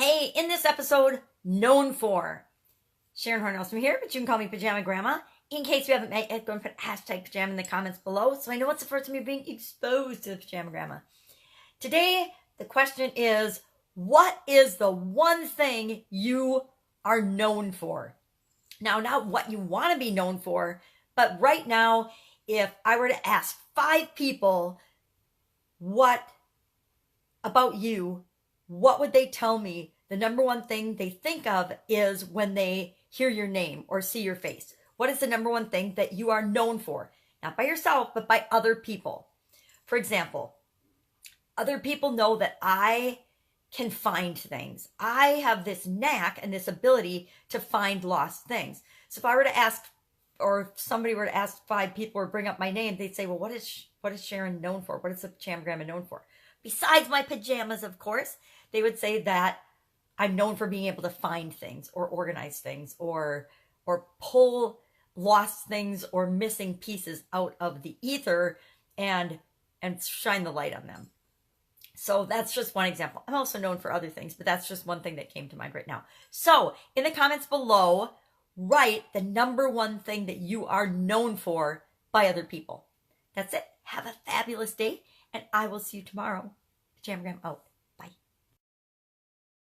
Hey, in this episode, known for. Sharon Horn-Elstrom here, but you can call me Pajama Grandma. In case you haven't met yet, go and put hashtag pajama in the comments below so I know it's the first time you're being exposed to the Pajama Grandma. Today, the question is, what is the one thing you are known for? Now, not what you want to be known for, but right now, if I were to ask 5 people what about you, what would they tell me the number one thing they think of is when they hear your name or see your face? What is the number one thing that you are known for? Not by yourself, but by other people. For example, other people know that I can find things. I have this knack and this ability to find lost things. So if I were to ask, or if somebody were to ask 5 people or bring up my name, they'd say, well, what is Sharon known for? What is the Pajama Grandma known for? Besides my pajamas, of course, they would say that I'm known for being able to find things or organize things or pull lost things or missing pieces out of the ether and shine the light on them. So that's just one example. I'm also known for other things, but that's just one thing that came to mind right now. So in the comments below, write the number one thing that you are known for by other people. That's it. Have a fabulous day, and I will see you tomorrow. Pajama Grandma out.